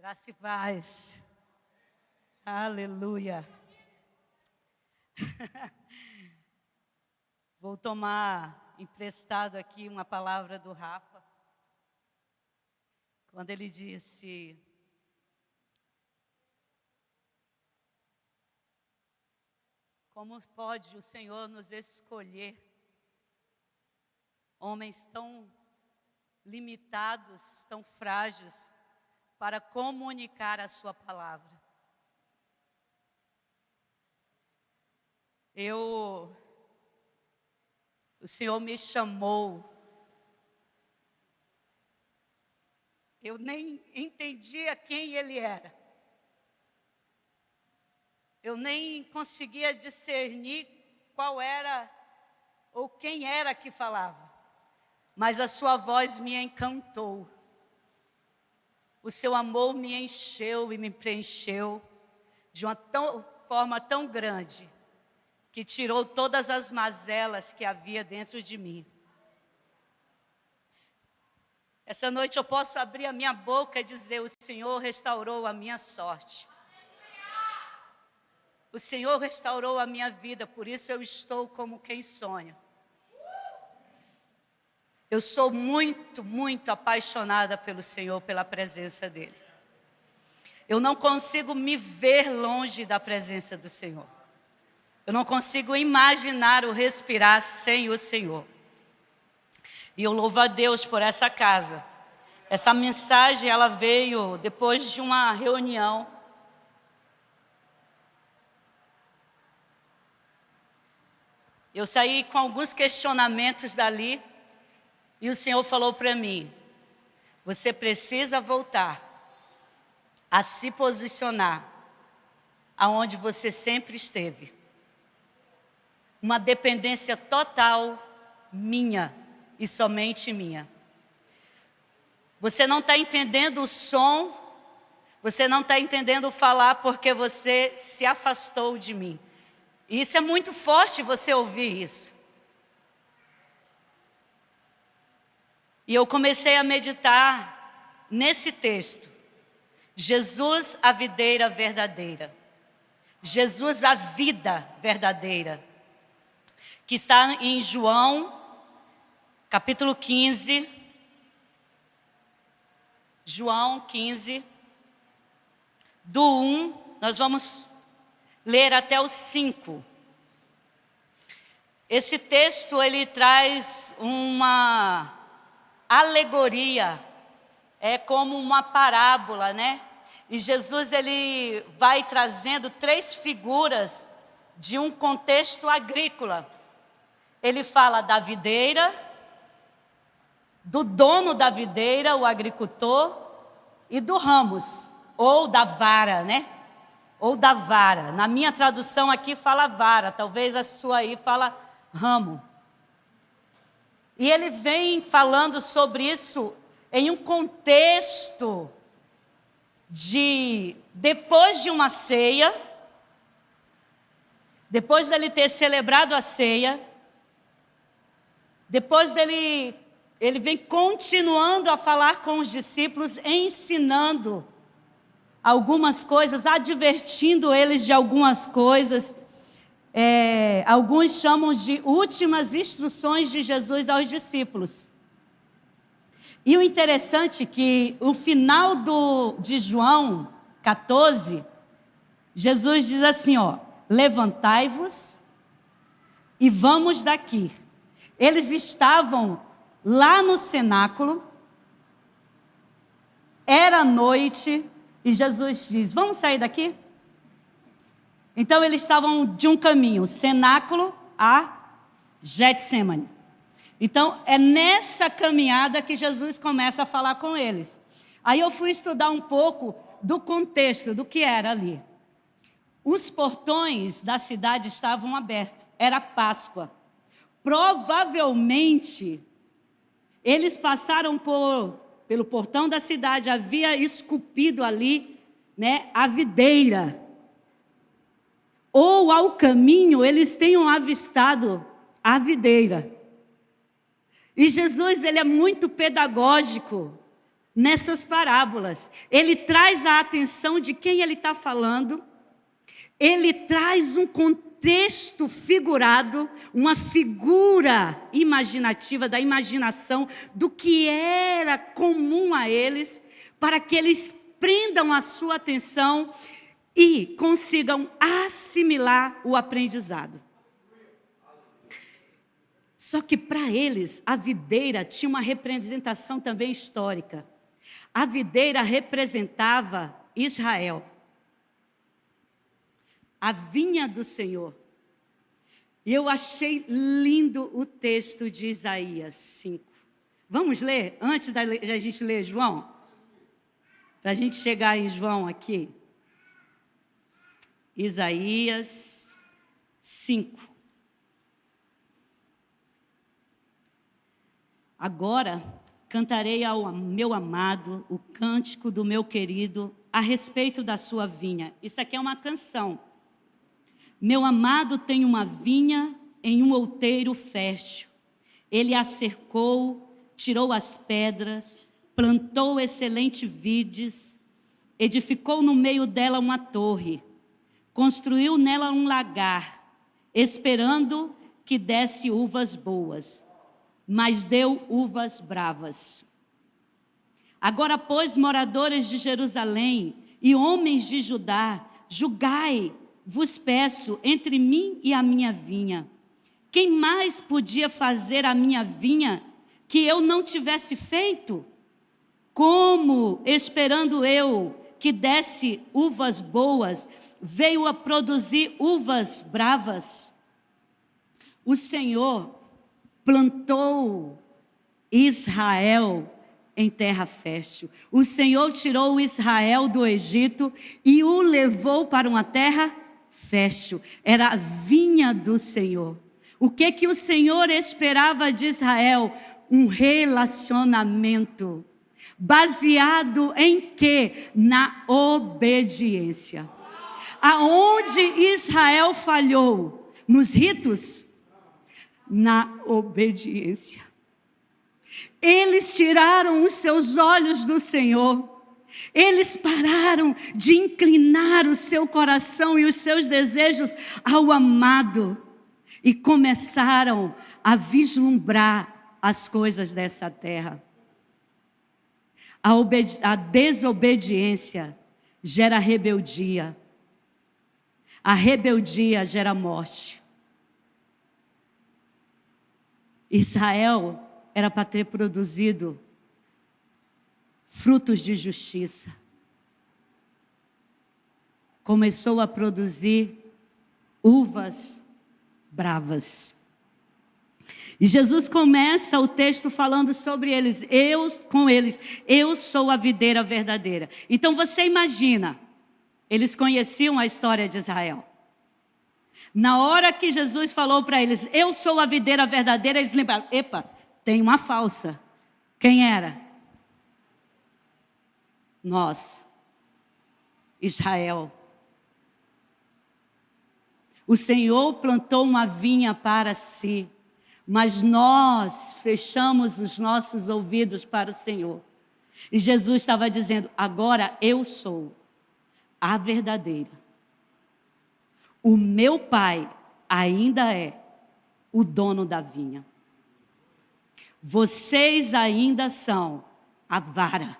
Graça e paz. Aleluia. Vou tomar emprestado aqui uma palavra do Rafa, quando ele disse: como pode o Senhor nos escolher, homens tão limitados, tão frágeis, para comunicar a sua palavra. O Senhor me chamou, eu nem entendia quem Ele era, eu nem conseguia discernir qual era ou quem era que falava, mas a sua voz me encantou, o seu amor me encheu e me preencheu de uma forma tão grande, que tirou todas as mazelas que havia dentro de mim. Essa noite eu posso abrir a minha boca e dizer: o Senhor restaurou a minha sorte. O Senhor restaurou a minha vida, por isso eu estou como quem sonha. Eu sou muito, muito apaixonada pelo Senhor, pela presença dEle. Eu não consigo me ver longe da presença do Senhor. Eu não consigo imaginar o respirar sem o Senhor. E eu louvo a Deus por essa casa. Essa mensagem, ela veio depois de uma reunião. Eu saí com alguns questionamentos dali. E o Senhor falou para mim: você precisa voltar a se posicionar aonde você sempre esteve. Uma dependência total minha e somente minha. Você não está entendendo o som, você não está entendendo falar porque você se afastou de mim. E isso é muito forte, você ouvir isso. E eu comecei a meditar nesse texto. Jesus, a videira verdadeira. Jesus, a vida verdadeira. Que está em João, capítulo 15. João 15. Do 1, nós vamos ler até o 5. Esse texto, ele traz uma alegoria, é como uma parábola, né? E Jesus, ele vai trazendo 3 figuras de um contexto agrícola. Ele fala da videira, do dono da videira, o agricultor, e do ramos, ou da vara, né? Ou da vara. Na minha tradução aqui fala vara, talvez a sua aí fala ramo. E ele vem falando sobre isso em um contexto de, depois de uma ceia, depois dele ter celebrado a ceia, depois dele, ele vem continuando a falar com os discípulos, ensinando algumas coisas, advertindo eles de algumas coisas. Alguns chamam de últimas instruções de Jesus aos discípulos. E o interessante é que o final de João 14, Jesus diz assim, ó: levantai-vos e vamos daqui. Eles estavam lá no cenáculo, era noite, e Jesus diz: vamos sair daqui? Então eles estavam de um caminho, cenáculo a Getsêmani. Então é nessa caminhada que Jesus começa a falar com eles. Aí eu fui estudar um pouco do contexto, do que era ali. Os portões da cidade estavam abertos, era Páscoa. Provavelmente eles passaram pelo portão da cidade, havia esculpido ali, né, a videira. Ou ao caminho eles tenham avistado a videira. E Jesus, ele é muito pedagógico nessas parábolas. Ele traz a atenção de quem ele está falando, ele traz um contexto figurado, uma figura imaginativa, da imaginação, do que era comum a eles, para que eles prendam a sua atenção e consigam assimilar o aprendizado. Só que para eles, a videira tinha uma representação também histórica. A videira representava Israel, a vinha do Senhor. E eu achei lindo o texto de Isaías 5. Vamos ler, antes da gente ler João? Para a gente chegar em João aqui. Isaías 5. Agora cantarei ao meu amado o cântico do meu querido a respeito da sua vinha. Isso aqui é uma canção. Meu amado tem uma vinha em um outeiro fértil. Ele a cercou, tirou as pedras, plantou excelentes vides, edificou no meio dela uma torre, construiu nela um lagar, esperando que desse uvas boas, mas deu uvas bravas. Agora, pois, moradores de Jerusalém e homens de Judá, julgai, vos peço, entre mim e a minha vinha. Quem mais podia fazer a minha vinha que eu não tivesse feito? Como, esperando eu que desse uvas boas, veio a produzir uvas bravas? O Senhor plantou Israel em terra fértil. O Senhor tirou Israel do Egito e o levou para uma terra fértil. Era a vinha do Senhor. O que o Senhor esperava de Israel? Um relacionamento baseado em quê? Na obediência. Aonde Israel falhou? Nos ritos? Na obediência. Eles tiraram os seus olhos do Senhor. Eles pararam de inclinar o seu coração e os seus desejos ao amado e começaram a as coisas dessa terra. A desobediência gera rebeldia. A rebeldia gera morte. Israel era para ter produzido frutos de justiça. Começou a produzir uvas bravas. E Jesus começa o texto falando sobre eles, eu sou a videira verdadeira. Então você imagina, eles conheciam a história de Israel. Na hora que Jesus falou para eles, eu sou a videira verdadeira, eles lembraram, epa, tem uma falsa. Quem era? Nós, Israel. O Senhor plantou uma vinha para si, mas nós fechamos os nossos ouvidos para o Senhor. E Jesus estava dizendo, agora eu sou a verdadeira. O meu Pai ainda é o dono da vinha. Vocês ainda são a vara.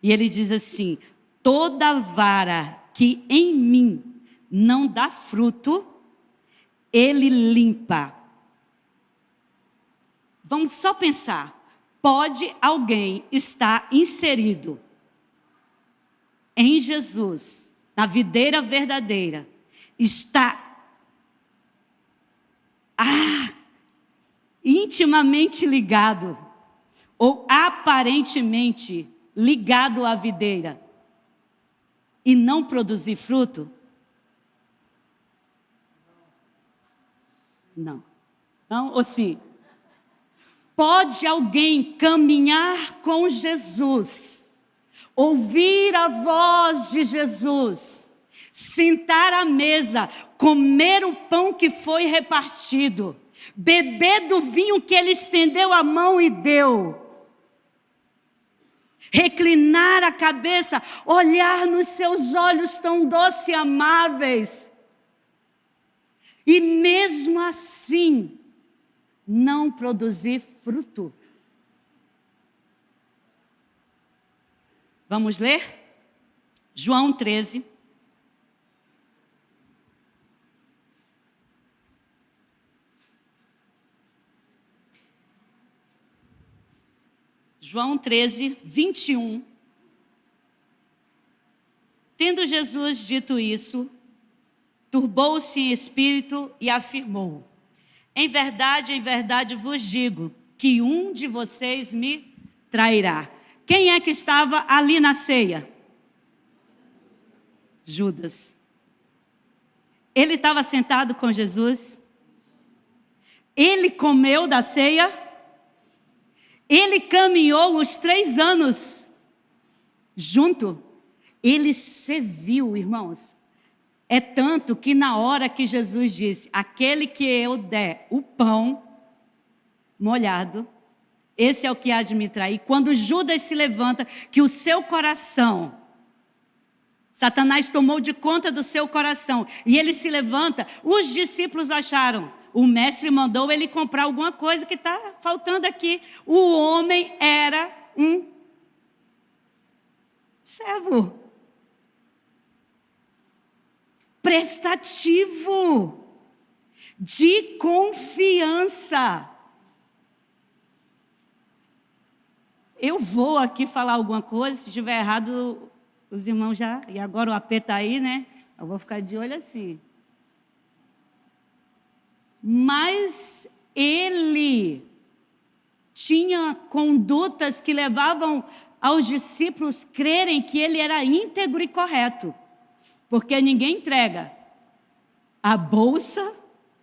E ele diz assim, toda vara que em mim não dá fruto, ele limpa. Vamos só pensar, pode alguém estar inserido em Jesus, na videira verdadeira, está intimamente ligado, ou aparentemente ligado à videira, e não produzir fruto? Não. Não, ou sim? Pode alguém caminhar com Jesus, ouvir a voz de Jesus, sentar à mesa, comer o pão que foi repartido, beber do vinho que ele estendeu a mão e deu, reclinar a cabeça, olhar nos seus olhos tão doces e amáveis. E mesmo assim, não produzir fruto. Vamos ler? João 13. João 13, 21. Tendo Jesus dito isso, turbou-se em espírito e afirmou: em verdade vos digo, que um de vocês me trairá. Quem é que estava ali na ceia? Judas. Ele estava sentado com Jesus? Ele comeu da ceia? Ele caminhou os 3 anos junto? Ele serviu, irmãos. É tanto que na hora que Jesus disse: aquele que eu der o pão molhado, esse é o que há de me trair. Quando Judas se levanta, que o seu coração, Satanás tomou de conta do seu coração, e ele se levanta, os discípulos acharam, o mestre mandou ele comprar alguma coisa que está faltando aqui. O homem era um servo. Prestativo, de confiança. Eu vou aqui falar alguma coisa, se estiver errado, os irmãos já... E agora o AP está aí, né? Eu vou ficar de olho assim. Mas ele tinha condutas que levavam aos discípulos crerem que ele era íntegro e correto. Porque ninguém entrega a bolsa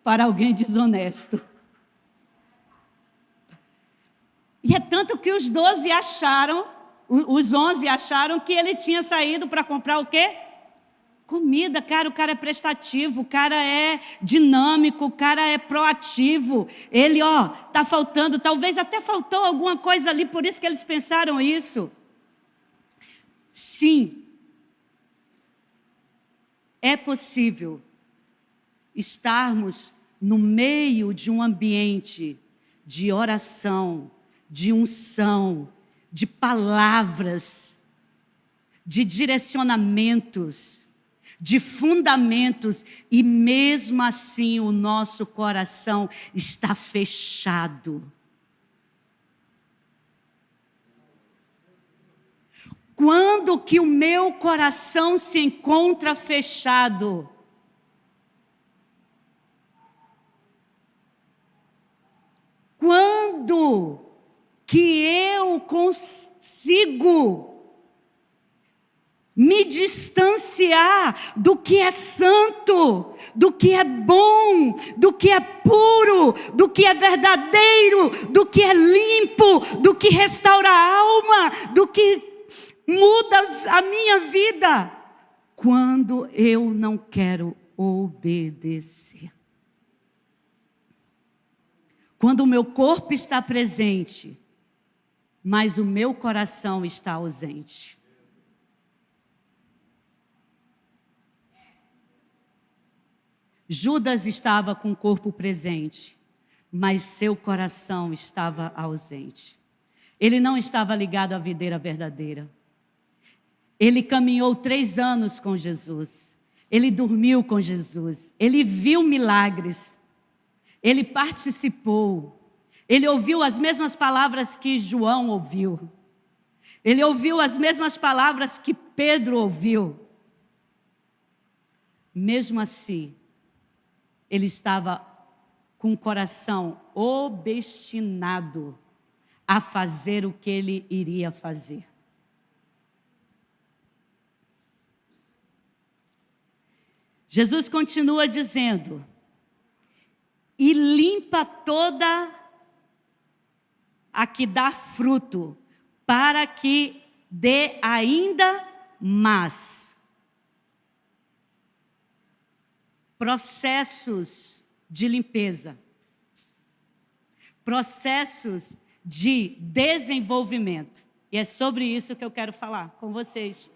para alguém desonesto. E é tanto que os 12 acharam, os 11 acharam que ele tinha saído para comprar o quê? Comida. Cara, o cara é prestativo, o cara é dinâmico, o cara é proativo. Ele, está faltando, talvez até faltou alguma coisa ali, por isso que eles pensaram isso. Sim. É possível estarmos no meio de um ambiente de oração, de unção, de palavras, de direcionamentos, de fundamentos, e mesmo assim o nosso coração está fechado. Quando que o meu coração se encontra fechado? Quando que eu consigo me distanciar do que é santo, do que é bom, do que é puro, do que é verdadeiro, do que é limpo, do que restaura a alma, do que muda a minha vida, quando eu não quero obedecer. Quando o meu corpo está presente, mas o meu coração está ausente. Judas estava com o corpo presente, mas seu coração estava ausente. Ele não estava ligado à videira verdadeira. Ele caminhou 3 anos com Jesus. Ele dormiu com Jesus. Ele viu milagres. Ele participou. Ele ouviu as mesmas palavras que João ouviu. Ele ouviu as mesmas palavras que Pedro ouviu. Mesmo assim, ele estava com o coração obstinado a fazer o que ele iria fazer. Jesus continua dizendo: e limpa toda a que dá fruto, para que dê ainda mais. Processos de limpeza, processos de desenvolvimento. E é sobre isso que eu quero falar com vocês.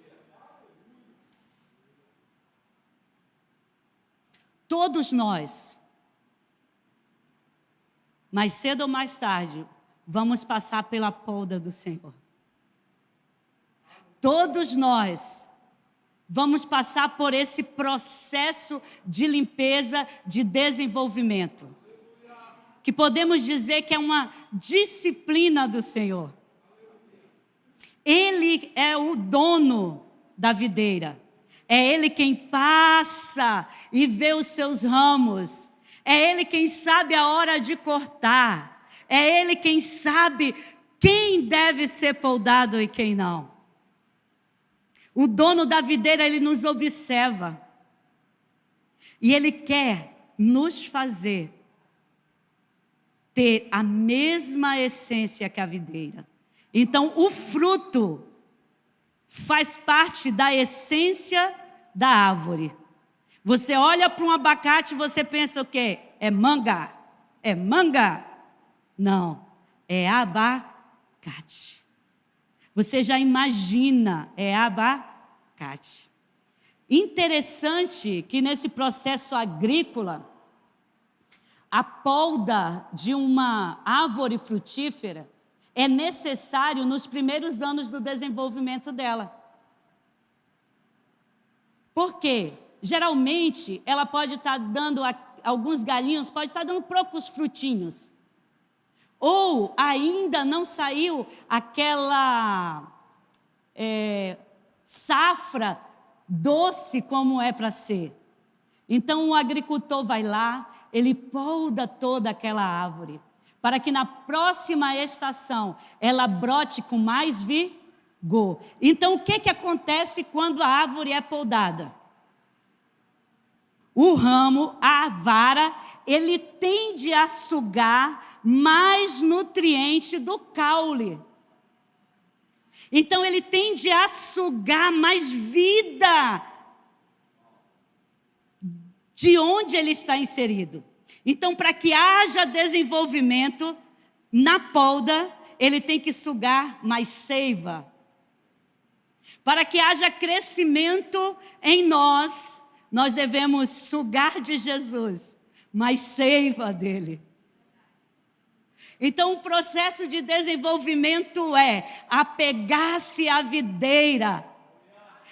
Todos nós, mais cedo ou mais tarde, vamos passar pela poda do Senhor. Todos nós vamos passar por esse processo de limpeza, de desenvolvimento, que podemos dizer que é uma disciplina do Senhor. Ele é o dono da videira. É Ele quem passa e vê os seus ramos. É Ele quem sabe a hora de cortar. É Ele quem sabe quem deve ser podado e quem não. O dono da videira, Ele nos observa. E Ele quer nos fazer ter a mesma essência que a videira. Então, o fruto faz parte da essência da árvore. Você olha para um abacate e você pensa o quê? É manga. É manga? Não, é abacate. Você já imagina, é abacate. Interessante que nesse processo agrícola, a poda de uma árvore frutífera é necessário nos primeiros anos do desenvolvimento dela. Por quê? Geralmente, ela pode estar dando, alguns galhinhos, pode estar dando poucos frutinhos. Ou ainda não saiu aquela safra doce como é para ser. Então, o agricultor vai lá, ele poda toda aquela árvore, para que na próxima estação ela brote com mais vigor. Então, o que acontece quando a árvore é podada? O ramo, a vara, ele tende a sugar mais nutriente do caule. Então, ele tende a sugar mais vida de onde ele está inserido. Então, para que haja desenvolvimento na poda, ele tem que sugar mais seiva. Para que haja crescimento em nós, nós devemos sugar de Jesus, mais seiva dele. Então, o processo de desenvolvimento é apegar-se à videira,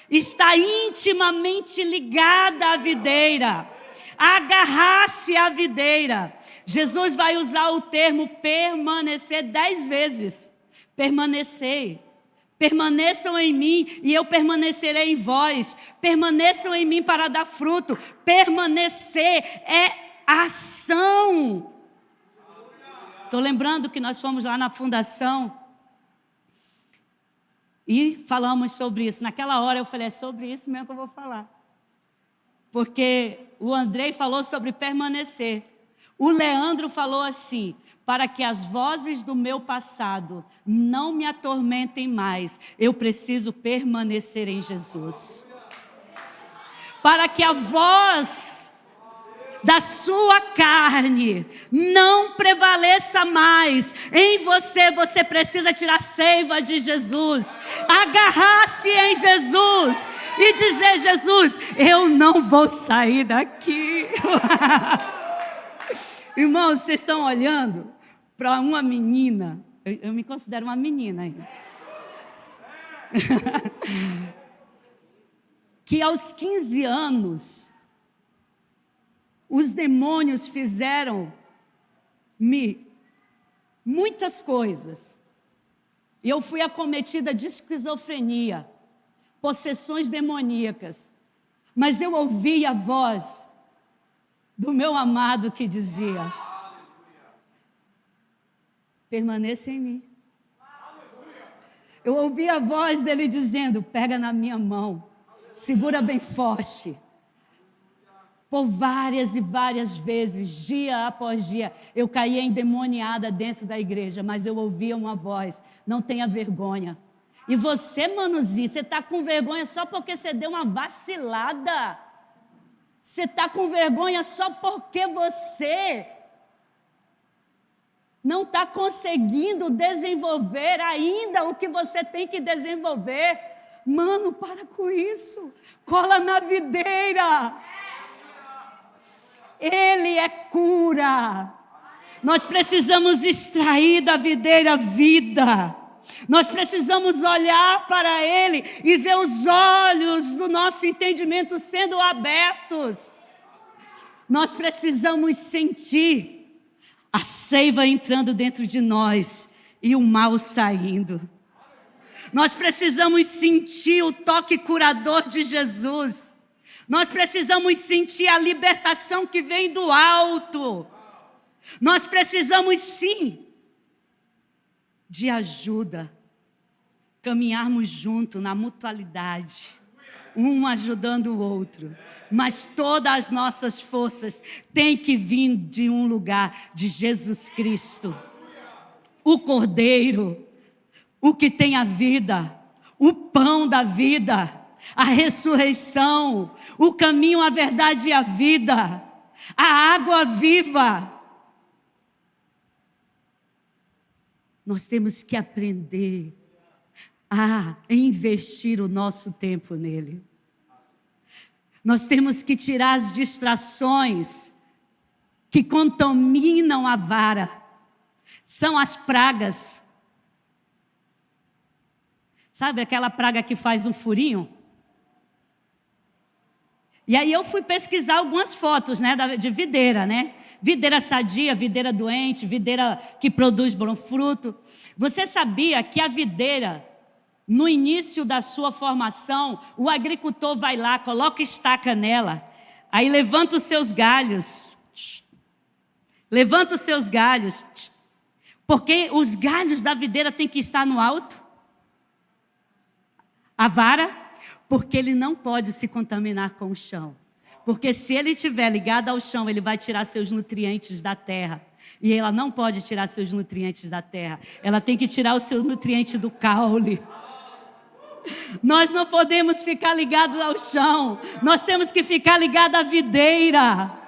estar intimamente ligada à videira, agarrar-se à videira. Jesus vai usar o termo permanecer 10 vezes. Permanecei. Permaneçam em mim e eu permanecerei em vós. Permaneçam em mim para dar fruto. Permanecer é ação. Estou lembrando que nós fomos lá na fundação e falamos sobre isso. Naquela hora eu falei, é sobre isso mesmo que eu vou falar. Porque o Andrei falou sobre permanecer. O Leandro falou assim, para que as vozes do meu passado não me atormentem mais, eu preciso permanecer em Jesus. Para que a voz da sua carne não prevaleça mais em você, você precisa tirar seiva de Jesus, agarrar-se em Jesus e dizer, Jesus, eu não vou sair daqui. Irmãos, vocês estão olhando para uma menina, eu me considero uma menina ainda, que aos 15 anos, os demônios fizeram-me muitas coisas. E eu fui acometida de esquizofrenia, possessões demoníacas. Mas eu ouvi a voz do meu amado que dizia, permaneça em mim. Eu ouvi a voz dele dizendo, pega na minha mão, segura bem forte. Por várias e várias vezes, dia após dia, eu caía endemoniada dentro da igreja, mas eu ouvia uma voz, não tenha vergonha. E você, Manuzinho, você está com vergonha só porque você deu uma vacilada. Você está com vergonha só porque você não está conseguindo desenvolver ainda o que você tem que desenvolver. Mano, para com isso. Cola na videira. Ele é cura. Nós precisamos extrair da videira vida. Nós precisamos olhar para Ele e ver os olhos do nosso entendimento sendo abertos. Nós precisamos sentir a seiva entrando dentro de nós e o mal saindo. Nós precisamos sentir o toque curador de Jesus. Nós precisamos sentir a libertação que vem do alto. Nós precisamos sim de ajuda. Caminharmos junto na mutualidade. Um ajudando o outro. Mas todas as nossas forças têm que vir de um lugar de Jesus Cristo. O Cordeiro, o que tem a vida, o pão da vida, a ressurreição, o caminho, a verdade e a vida, a água viva. Nós temos que aprender a investir o nosso tempo nele. Nós temos que tirar as distrações que contaminam a vara. São as pragas. Sabe aquela praga que faz um furinho? E aí eu fui pesquisar algumas fotos, né, de videira, né? Videira sadia, videira doente, videira que produz bom fruto. Você sabia que a videira, no início da sua formação, o agricultor vai lá, coloca estaca nela, aí levanta os seus galhos. Levanta os seus galhos. Porque os galhos da videira têm que estar no alto. A vara, porque ele não pode se contaminar com o chão. Porque se ele estiver ligado ao chão, ele vai tirar seus nutrientes da terra. E ela não pode tirar seus nutrientes da terra. Ela tem que tirar o seu nutriente do caule. Nós não podemos ficar ligados ao chão. Nós temos que ficar ligados à videira.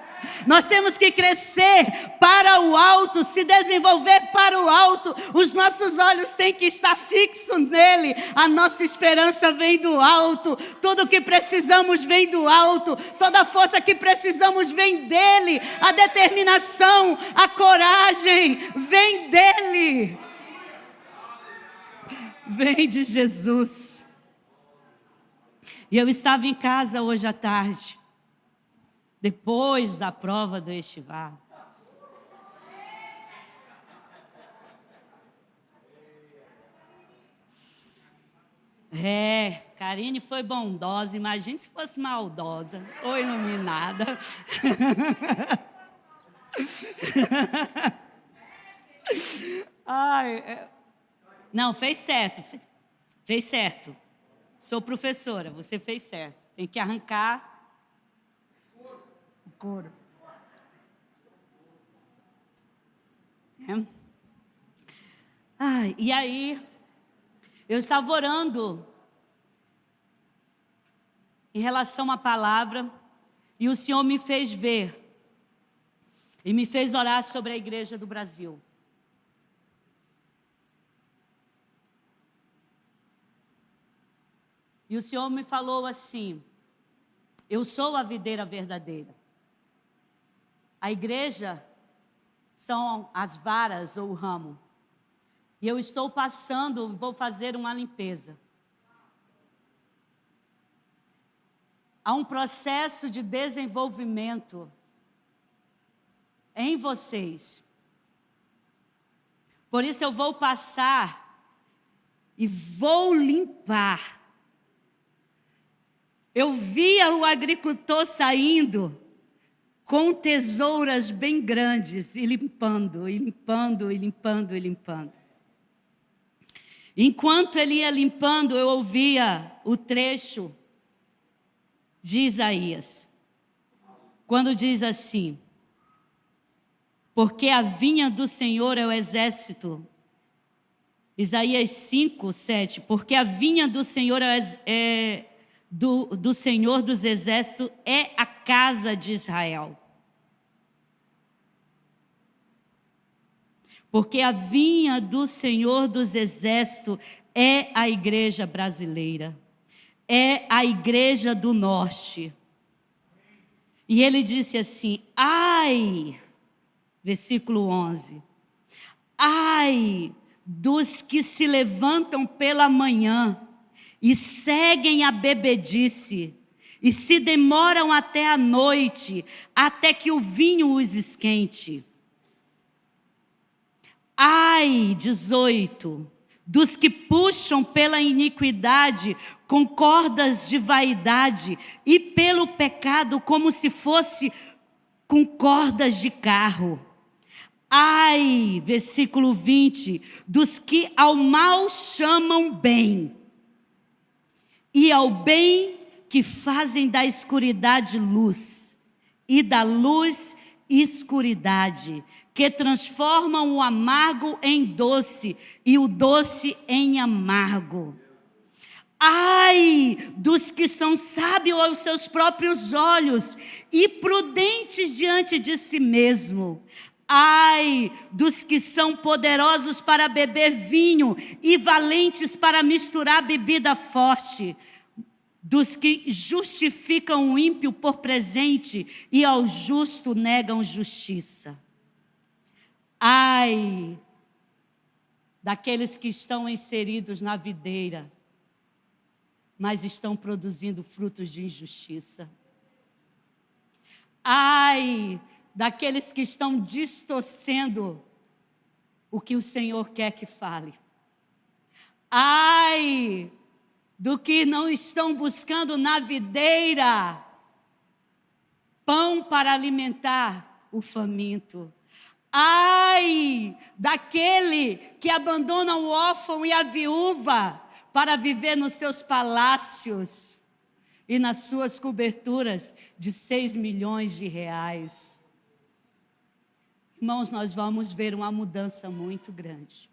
Nós temos que crescer para o alto, se desenvolver para o alto. Os nossos olhos têm que estar fixos nele. A nossa esperança vem do alto. Tudo o que precisamos vem do alto. Toda a força que precisamos vem dele. A determinação, a coragem vem dele. Vem de Jesus. E eu estava em casa hoje à tarde, depois da prova do Estivar. Karine foi bondosa, imagine se fosse maldosa ou iluminada. Não, fez certo, fez certo. Sou professora, você fez certo. Tem que arrancar o couro. E aí, eu estava orando em relação à palavra, e o Senhor me fez ver, e me fez orar sobre a igreja do Brasil. E o Senhor me falou assim: eu sou a videira verdadeira. A igreja são as varas ou o ramo. E eu estou passando, vou fazer uma limpeza. Há um processo de desenvolvimento em vocês. Por isso eu vou passar e vou limpar. Eu via o agricultor saindo com tesouras bem grandes e limpando, e limpando, e limpando, e limpando. Enquanto ele ia limpando, eu ouvia o trecho de Isaías, quando diz assim: porque a vinha do Senhor é o exército. Isaías 5, 7. Porque a vinha do Senhor do Senhor dos exércitos é a casa de Israel. porque a vinha do Senhor dos Exércitos é a igreja brasileira, é a igreja do norte. E ele disse assim: ai, versículo 11, ai dos que se levantam pela manhã e seguem a bebedice, e se demoram até a noite, até que o vinho os esquente. Ai, 18, dos que puxam pela iniquidade com cordas de vaidade e pelo pecado como se fosse com cordas de carro. Ai, versículo 20, dos que ao mal chamam bem, e ao bem que fazem da escuridade luz, e da luz escuridade, que transformam o amargo em doce, e o doce em amargo. Ai dos que são sábios aos seus próprios olhos, e prudentes diante de si mesmo. Ai dos que são poderosos para beber vinho e valentes para misturar bebida forte, dos que justificam o ímpio por presente e ao justo negam justiça. Ai daqueles que estão inseridos na videira, mas estão produzindo frutos de injustiça. Ai daqueles que estão distorcendo o que o Senhor quer que fale. Ai do que não estão buscando na videira pão para alimentar o faminto. Ai daquele que abandona o órfão e a viúva para viver nos seus palácios e nas suas coberturas de 6 milhões de reais. Irmãos, nós vamos ver uma mudança muito grande.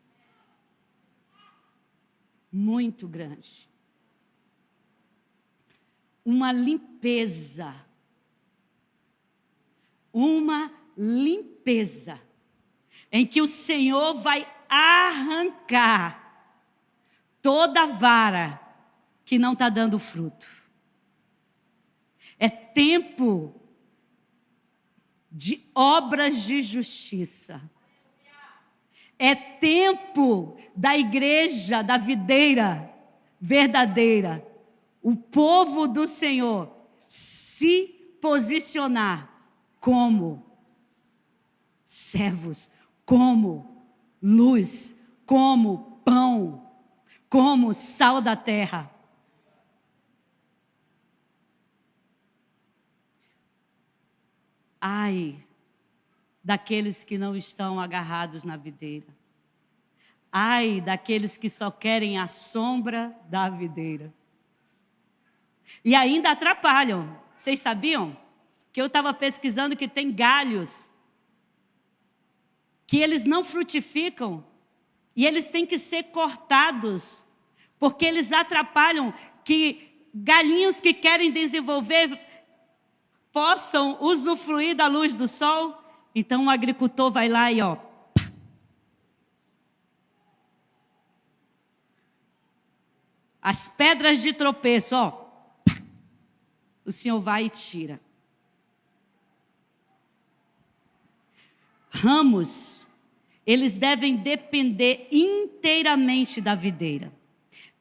Muito grande. Uma limpeza. Uma limpeza. Em que o Senhor vai arrancar toda vara que não está dando fruto. É tempo de obras de justiça. É tempo da igreja, da videira verdadeira, o povo do Senhor se posicionar como servos, como luz, como pão, como sal da terra. Ai daqueles que não estão agarrados na videira. Ai daqueles que só querem a sombra da videira. E ainda atrapalham. Vocês sabiam? Que eu estava pesquisando que tem galhos que eles não frutificam e eles têm que ser cortados, porque eles atrapalham que galinhos que querem desenvolver possam usufruir da luz do sol. Então o agricultor vai lá e as pedras de tropeço, o Senhor vai e tira. Ramos, eles devem depender inteiramente da videira.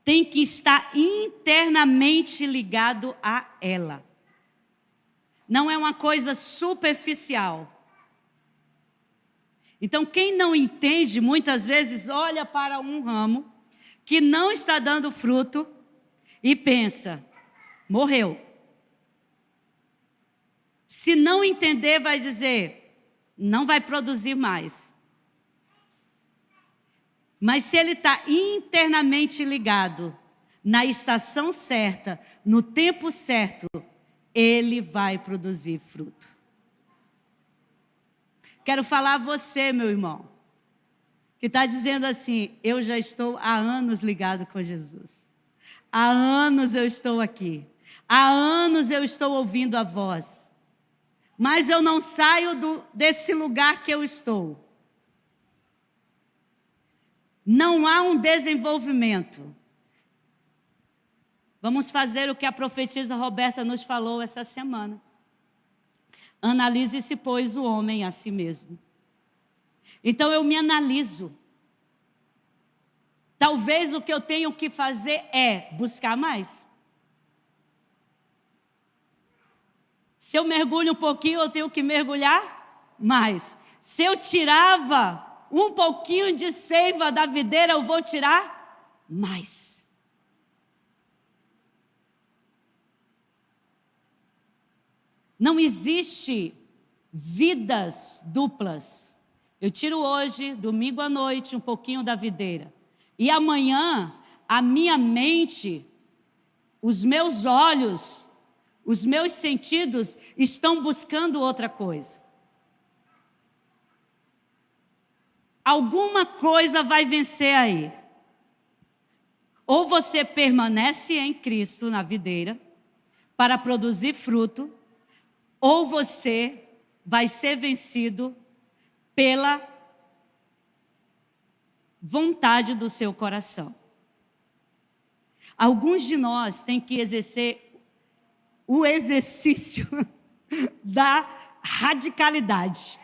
Tem que estar internamente ligado a ela. Não é uma coisa superficial. Então, quem não entende, muitas vezes olha para um ramo que não está dando fruto e pensa, morreu. Se não entender, vai dizer, não vai produzir mais. Mas se ele está internamente ligado, na estação certa, no tempo certo, ele vai produzir fruto. Quero falar a você, meu irmão, que está dizendo assim, eu já estou há anos ligado com Jesus. Há anos eu estou aqui. Há anos eu estou ouvindo a voz. Mas eu não saio desse lugar que eu estou. Não há um desenvolvimento. Vamos fazer o que a profetisa Roberta nos falou essa semana. Analise-se, pois, o homem a si mesmo. Então eu me analiso. Talvez o que eu tenho que fazer é buscar mais. Se eu mergulho um pouquinho, eu tenho que mergulhar mais. Se eu tirava um pouquinho de seiva da videira, eu vou tirar mais. Não existe vidas duplas. Eu tiro hoje, domingo à noite, um pouquinho da videira. E amanhã, a minha mente, os meus olhos, os meus sentidos estão buscando outra coisa. Alguma coisa vai vencer aí. Ou você permanece em Cristo, na videira, para produzir fruto, ou você vai ser vencido pela vontade do seu coração. Alguns de nós têm que exercer o exercício da radicalidade.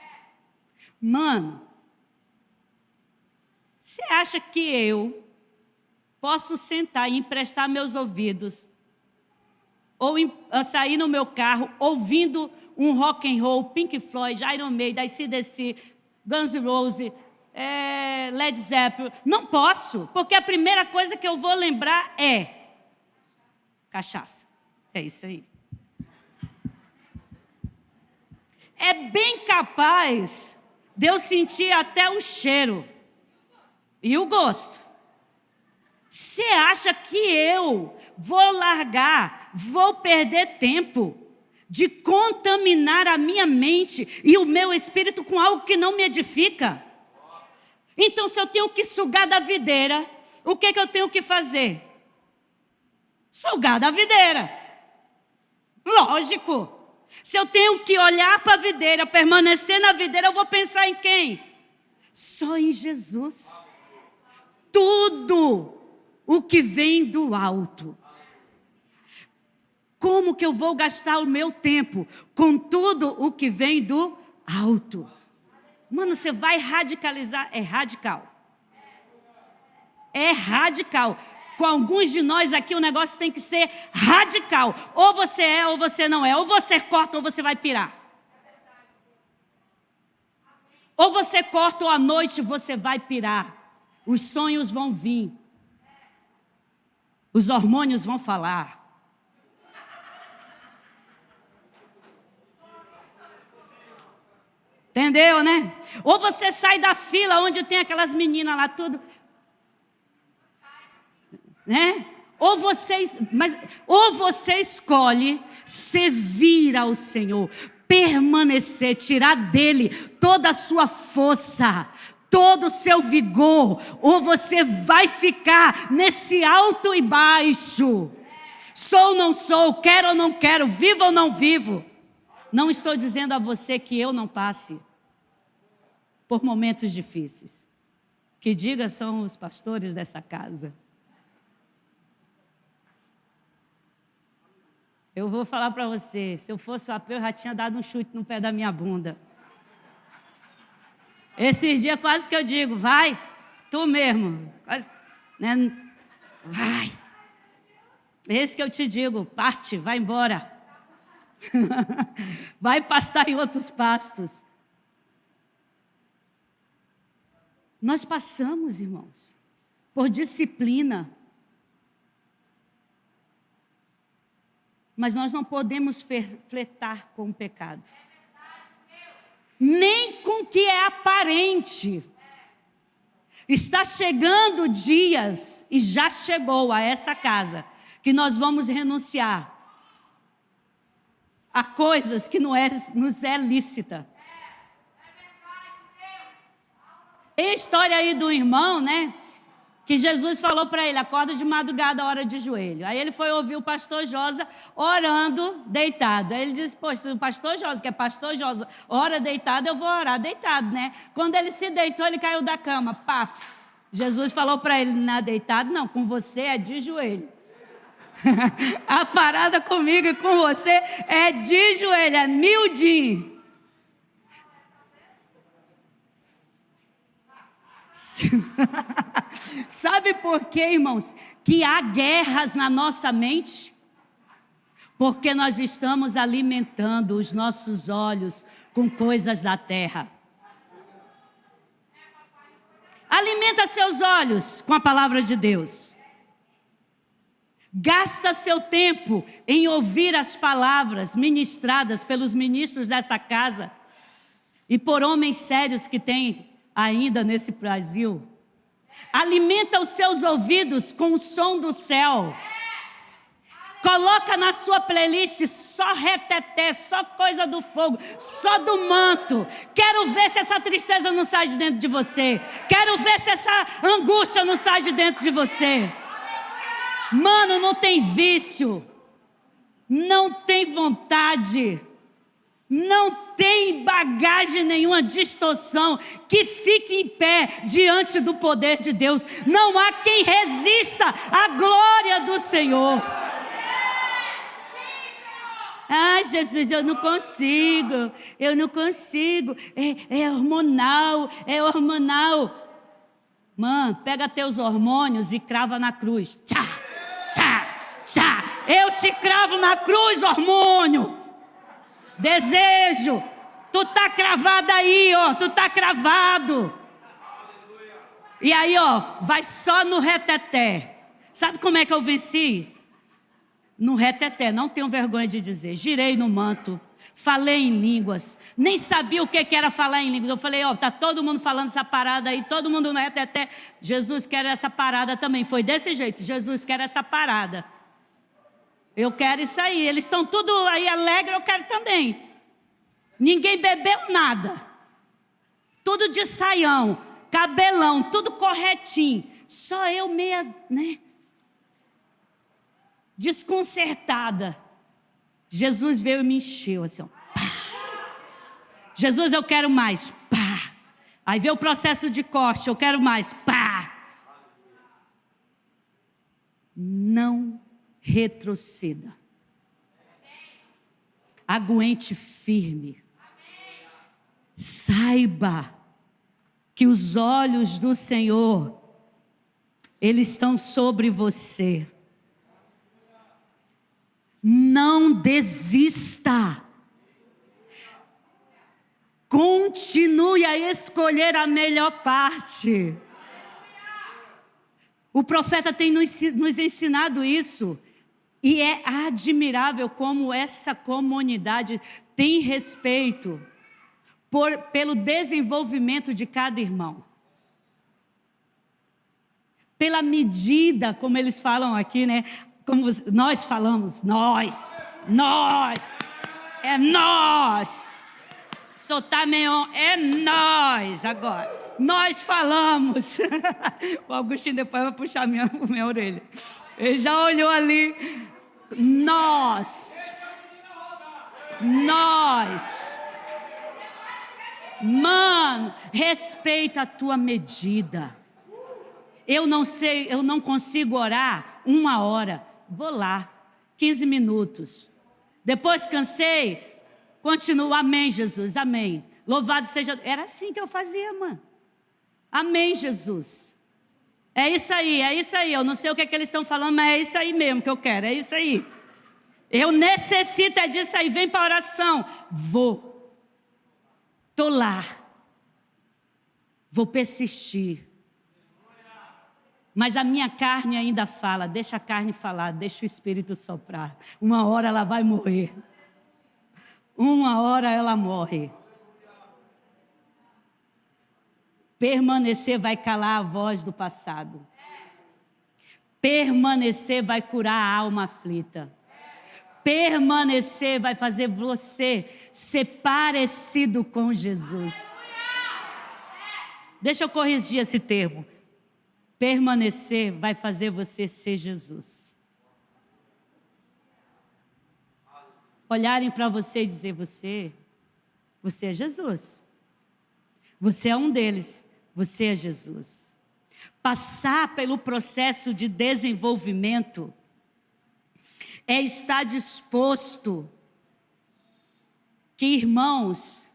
Mano, você acha que eu posso sentar e emprestar meus ouvidos ou sair no meu carro ouvindo um rock and roll, Pink Floyd, Iron Maiden, AC/DC, Guns N' Roses, Led Zeppelin? Não posso, porque a primeira coisa que eu vou lembrar é cachaça. É isso aí. É bem capaz de eu sentir até o cheiro e o gosto. Você acha que eu vou largar, vou perder tempo de contaminar a minha mente e o meu espírito com algo que não me edifica? Então, se eu tenho que sugar da videira, o que eu tenho que fazer? Sugar da videira. Lógico. Se eu tenho que olhar para a videira, permanecer na videira, eu vou pensar em quem? Só em Jesus. Tudo o que vem do alto. Como que eu vou gastar o meu tempo com tudo o que vem do alto? Mano, você vai radicalizar, é radical. É radical. Com alguns de nós aqui o negócio tem que ser radical. Ou você é ou você não é. Ou você corta ou você vai pirar. Ou você corta ou à noite você vai pirar. Os sonhos vão vir. Os hormônios vão falar. Entendeu, né? Ou você sai da fila onde tem aquelas meninas lá tudo, né? Ou você escolhe servir ao Senhor, permanecer, tirar dele toda a sua força, todo o seu vigor, ou você vai ficar nesse alto e baixo. Sou ou não sou, quero ou não quero, vivo ou não vivo. Não estou dizendo a você que eu não passe por momentos difíceis. Que diga são os pastores dessa casa. Eu vou falar para você, se eu fosse o apeu, eu já tinha dado um chute no pé da minha bunda. Esses dias quase que eu digo, vai, tu mesmo. Quase, né? Vai. Esse que eu te digo, parte, vai embora. Vai pastar em outros pastos. Nós passamos, irmãos, por disciplina. Mas nós não podemos flertar com o pecado. Nem com o que é aparente. Está chegando dias, e já chegou a essa casa, que nós vamos renunciar a coisas que nos é lícita. Tem história aí do irmão, né? Que Jesus falou para ele, acorda de madrugada, hora de joelho. Aí ele foi ouvir o pastor Josa orando deitado. Aí ele disse, poxa, se o pastor Josa, que é pastor Josa, ora deitado, eu vou orar deitado, né? Quando ele se deitou, ele caiu da cama, paf. Jesus falou para ele, não é deitado, não, com você é de joelho. A parada comigo e com você é de joelho, é miudinho. Sabe por quê, irmãos? Que há guerras na nossa mente? Porque nós estamos alimentando os nossos olhos com coisas da terra. Alimenta seus olhos com a palavra de Deus. Gasta seu tempo em ouvir as palavras ministradas pelos ministros dessa casa e por homens sérios que tem ainda nesse Brasil. Alimenta os seus ouvidos com o som do céu. Coloca na sua playlist só reteté, só coisa do fogo, só do manto. Quero ver se essa tristeza não sai de dentro de você. Quero ver se essa angústia não sai de dentro de você. Mano, não tem vício, não tem vontade, não tem bagagem nenhuma, distorção, que fique em pé diante do poder de Deus. Não há quem resista à glória do Senhor. Ah, Jesus, eu não consigo. É hormonal. Mano, pega teus hormônios e crava na cruz. Tchá. Eu te cravo na cruz, hormônio. Desejo. Tu tá cravado aí, ó. Tu tá cravado. E aí, ó, vai só no reteté. Sabe como é que eu venci? No reteté, não tenho vergonha de dizer. Girei no manto. Falei em línguas. Nem sabia o que era falar em línguas. Eu falei, ó, tá todo mundo falando essa parada aí. Todo mundo no reteté. Jesus quer essa parada também. Foi desse jeito. Jesus quer essa parada. Eu quero isso aí. Eles estão tudo aí alegre, eu quero também. Ninguém bebeu nada. Tudo de saião, cabelão, tudo corretinho. Só eu meia, né? Desconcertada. Jesus veio e me encheu assim, ó. Pá. Jesus, eu quero mais. Pá. Aí veio o processo de corte, eu quero mais. Pá. Não retroceda. Aguente firme. Saiba que os olhos do Senhor, eles estão sobre você. Não desista. Continue a escolher a melhor parte. O profeta tem nos ensinado isso. E é admirável como essa comunidade tem respeito pelo desenvolvimento de cada irmão. Pela medida, como eles falam aqui, né? Como nós falamos, nós, é nós. Sotameon, é nós agora. Nós falamos. O Agostinho depois vai puxar minha orelha. Ele já olhou ali. Nós. Mano, respeita a tua medida. Eu não consigo orar 1 hora. Vou lá, 15 minutos. Depois cansei, continuo. Amém, Jesus, amém. Louvado seja. Era assim que eu fazia, mano. Amém, Jesus. É isso aí. Eu não sei o que eles estão falando, mas é isso aí mesmo que eu quero. É isso aí. Eu necessito disso aí. Vem para a oração. Vou. Estou lá. Vou persistir. Mas a minha carne ainda fala. Deixa a carne falar. Deixa o Espírito soprar. 1 hora ela vai morrer. 1 hora ela morre. Permanecer vai calar a voz do passado. Permanecer vai curar a alma aflita. Permanecer vai fazer você ser parecido com Jesus. Deixa eu corrigir esse termo. Permanecer vai fazer você ser Jesus. Olharem para você e dizer, você é Jesus. Você é um deles. Você é Jesus. Passar pelo processo de desenvolvimento é estar disposto que, irmãos,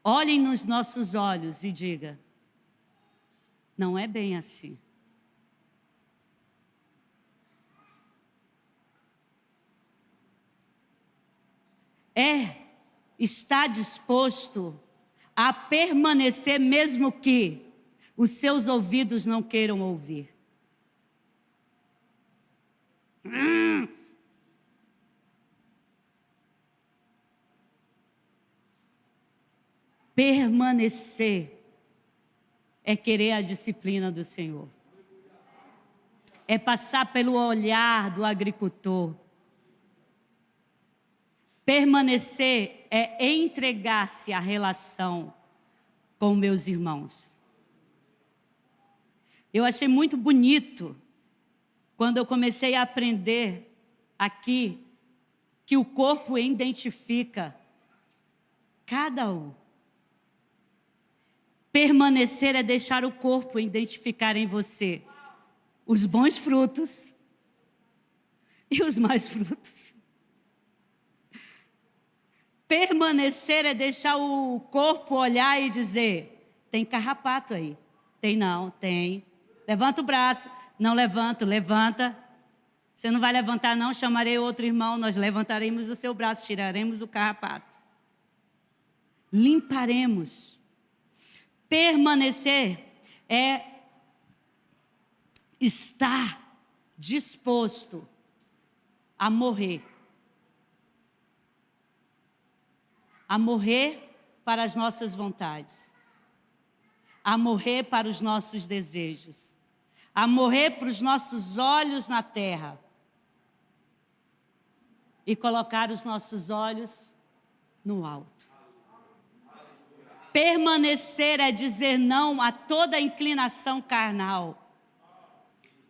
olhem nos nossos olhos e digam: não é bem assim. É estar disposto a permanecer mesmo que os seus ouvidos não queiram ouvir. Permanecer é querer a disciplina do Senhor. É passar pelo olhar do agricultor. Permanecer é entregar-se à relação com meus irmãos. Eu achei muito bonito quando eu comecei a aprender aqui que o corpo identifica cada um. Permanecer é deixar o corpo identificar em você os bons frutos e os maus frutos. Permanecer é deixar o corpo olhar e dizer: tem carrapato aí. Tem não, tem. Levanta o braço. Não levanto, levanta. Você não vai levantar não, chamarei outro irmão, nós levantaremos o seu braço, tiraremos o carrapato. Limparemos. Permanecer é estar disposto a morrer. A morrer para as nossas vontades. A morrer para os nossos desejos. A morrer para os nossos olhos na terra. E colocar os nossos olhos no alto. Permanecer é dizer não a toda inclinação carnal.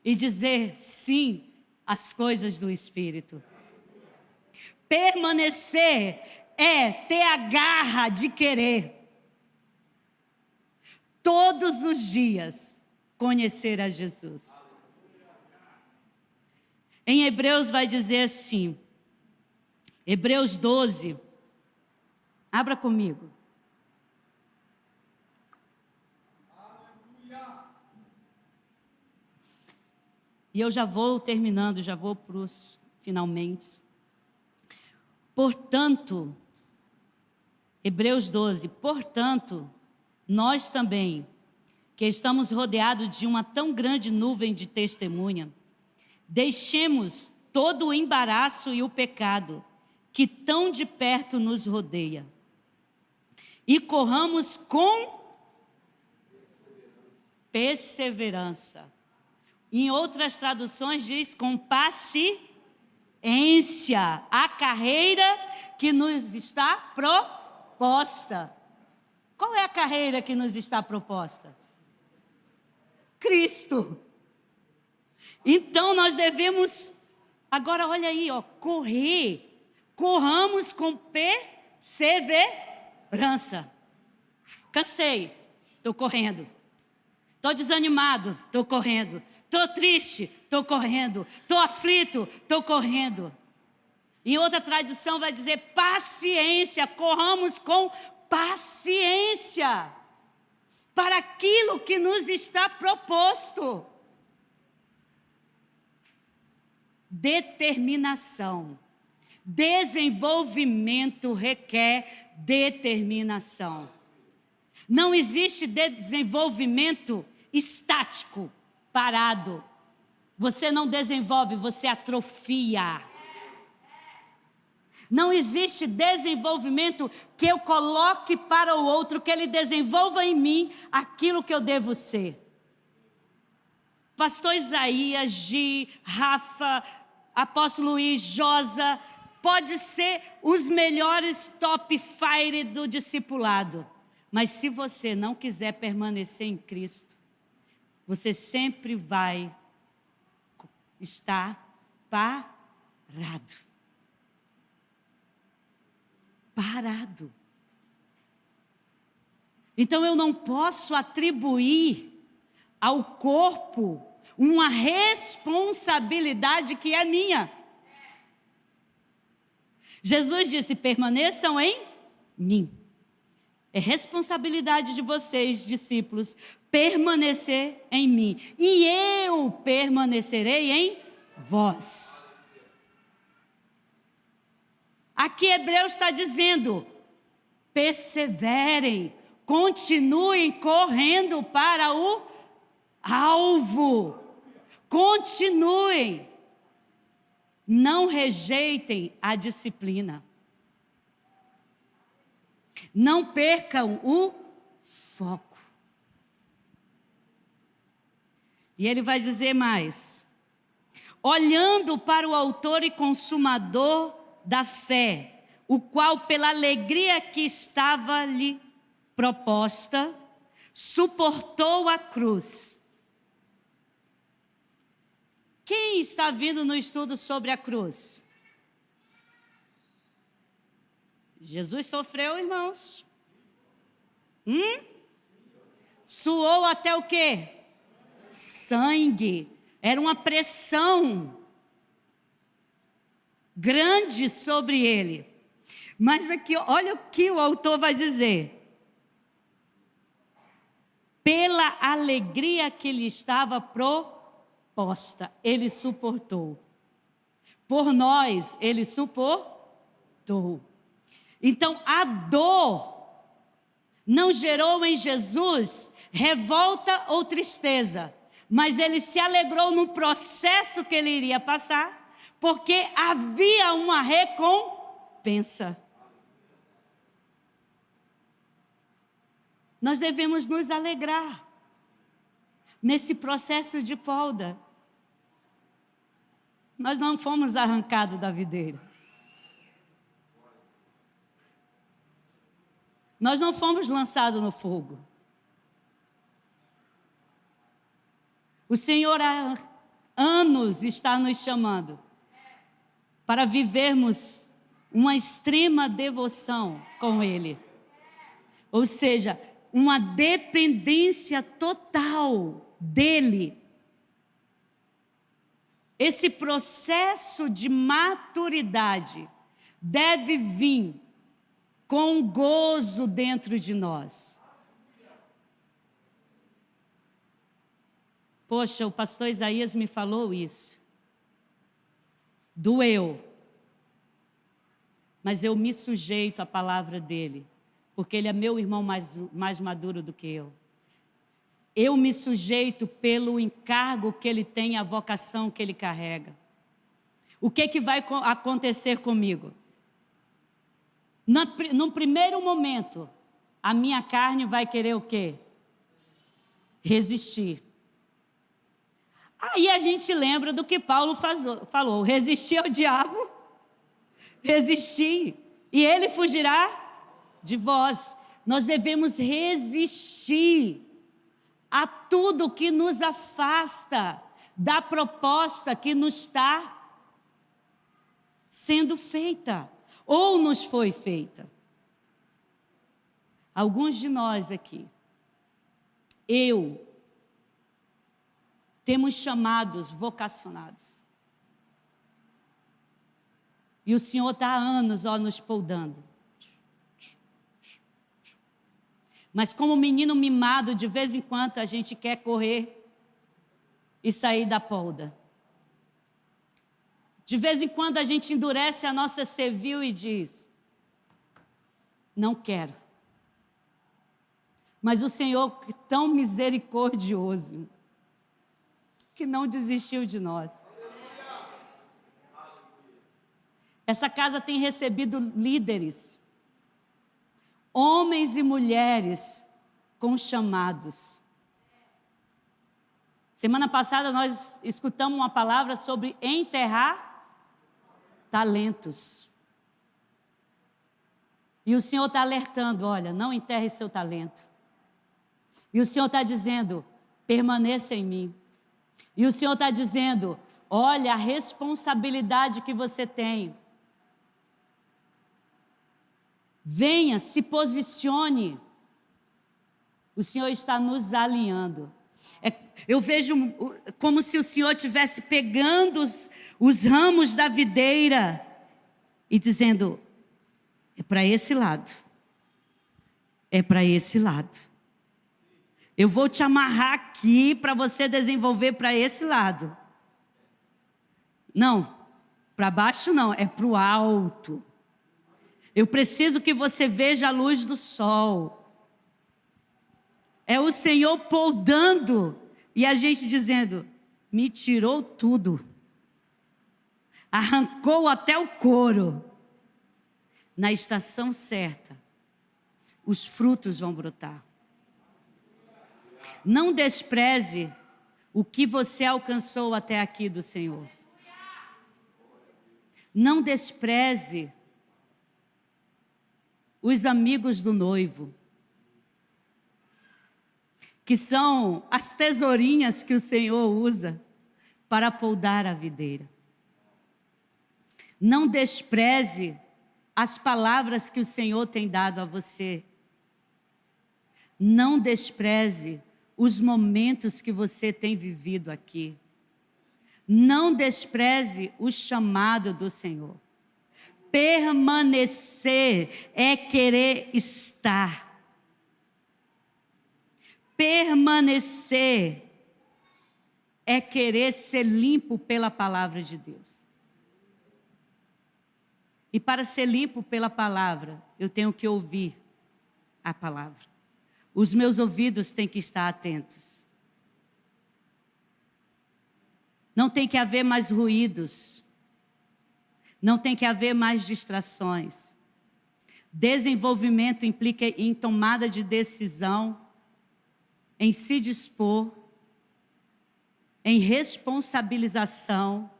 E dizer sim às coisas do Espírito. Permanecer é ter a garra de querer. Todos os dias conhecer a Jesus. Em Hebreus vai dizer assim, Hebreus 12, abra comigo. E eu já vou terminando, já vou para os finalmente. Portanto, Hebreus 12, portanto, nós também, que estamos rodeados de uma tão grande nuvem de testemunha, deixemos todo o embaraço e o pecado que tão de perto nos rodeia e corramos com perseverança. Em outras traduções diz com paciência a carreira que nos está proposta. Qual é a carreira que nos está proposta? Cristo. Então nós devemos, agora olha aí, ó, correr. Corramos com perseverança. Cansei, estou correndo. Estou desanimado, estou correndo. Estou triste, estou correndo. Estou aflito, estou correndo. Em outra tradição vai dizer paciência, corramos com paciência para aquilo que nos está proposto. Determinação. Desenvolvimento requer determinação. Não existe desenvolvimento estático, parado. Você não desenvolve, você atrofia. Não existe desenvolvimento que eu coloque para o outro, que ele desenvolva em mim aquilo que eu devo ser. Pastor Isaías, Gi, Rafa, Apóstolo Luiz, Josa, pode ser os melhores top fire do discipulado. Mas se você não quiser permanecer em Cristo, você sempre vai estar parado. Parado. Então eu não posso atribuir ao corpo uma responsabilidade que é minha. Jesus disse: permaneçam em mim. É responsabilidade de vocês, discípulos, permanecer em mim. E eu permanecerei em vós. Aqui Hebreus está dizendo: perseverem, continuem correndo para o alvo. Continuem. Não rejeitem a disciplina. Não percam o foco. E ele vai dizer mais: olhando para o autor e consumador da fé, o qual pela alegria que estava lhe proposta, suportou a cruz. Quem está vindo no estudo sobre a cruz? Jesus sofreu, irmãos. Suou até o quê? Sangue. Era uma pressão grande sobre ele. Mas aqui, olha o que o autor vai dizer. Pela alegria que lhe estava proposta, ele suportou. Por nós, ele suportou. Então, a dor não gerou em Jesus revolta ou tristeza, mas ele se alegrou no processo que ele iria passar, porque havia uma recompensa. Nós devemos nos alegrar nesse processo de poda. Nós não fomos arrancados da videira. Nós não fomos lançados no fogo. O Senhor há anos está nos chamando para vivermos uma extrema devoção com Ele. Ou seja, uma dependência total dEle. Esse processo de maturidade deve vir com gozo dentro de nós. Poxa, o pastor Isaías me falou isso. Doeu. Mas eu me sujeito à palavra dele, porque ele é meu irmão mais maduro do que eu. Eu me sujeito pelo encargo que ele tem, a vocação que ele carrega. O que vai acontecer comigo? No primeiro momento, a minha carne vai querer o quê? Resistir. Aí a gente lembra do que Paulo falou: resistir ao diabo, resistir, e ele fugirá de vós. Nós devemos resistir a tudo que nos afasta da proposta que nos está sendo feita, ou nos foi feita. Alguns de nós aqui, temos chamados vocacionados. E o Senhor está há anos nos poldando. Mas como menino mimado, de vez em quando a gente quer correr e sair da polda. De vez em quando a gente endurece a nossa cerviz e diz: não quero. Mas o Senhor, tão misericordioso, que não desistiu de nós. Essa casa tem recebido líderes, homens e mulheres com chamados. Semana passada nós escutamos uma palavra sobre enterrar talentos. E o Senhor está alertando: olha, não enterre seu talento. E o Senhor está dizendo: permaneça em mim. E o Senhor está dizendo: olha a responsabilidade que você tem. Venha, se posicione. O Senhor está nos alinhando. Eu vejo como se o Senhor estivesse pegando os ramos da videira e dizendo: é para esse lado, é para esse lado. Eu vou te amarrar aqui para você desenvolver para esse lado. Não, para baixo não, é para o alto. Eu preciso que você veja a luz do sol. É o Senhor podando e a gente dizendo: me tirou tudo. Arrancou até o couro. Na estação certa, os frutos vão brotar. Não despreze o que você alcançou até aqui do Senhor. Não despreze os amigos do noivo, que são as tesourinhas que o Senhor usa para podar a videira. Não despreze as palavras que o Senhor tem dado a você. Não despreze os momentos que você tem vivido aqui. Não despreze o chamado do Senhor. Permanecer é querer estar. Permanecer é querer ser limpo pela palavra de Deus. E para ser limpo pela palavra, eu tenho que ouvir a palavra. Os meus ouvidos têm que estar atentos. Não tem que haver mais ruídos. Não tem que haver mais distrações. Desenvolvimento implica em tomada de decisão, em se dispor, em responsabilização,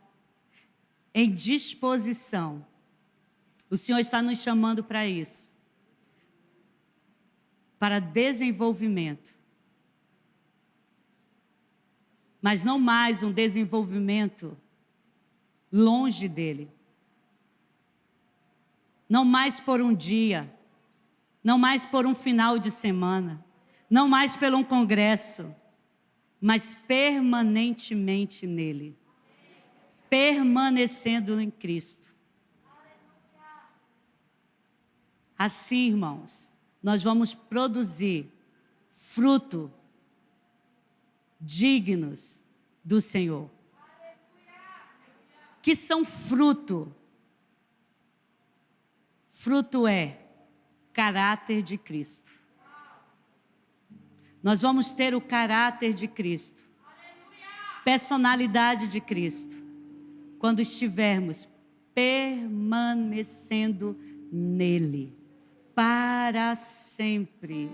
em disposição. O Senhor está nos chamando para isso. Para desenvolvimento. Mas não mais um desenvolvimento longe dele. Não mais por um dia. Não mais por um final de semana. Não mais por um congresso. Mas permanentemente nele. Permanecendo em Cristo. Assim, irmãos, nós vamos produzir fruto dignos do Senhor. Que são fruto? Fruto é caráter de Cristo. Nós vamos ter o caráter de Cristo. Personalidade de Cristo. Quando estivermos permanecendo nele. Para sempre,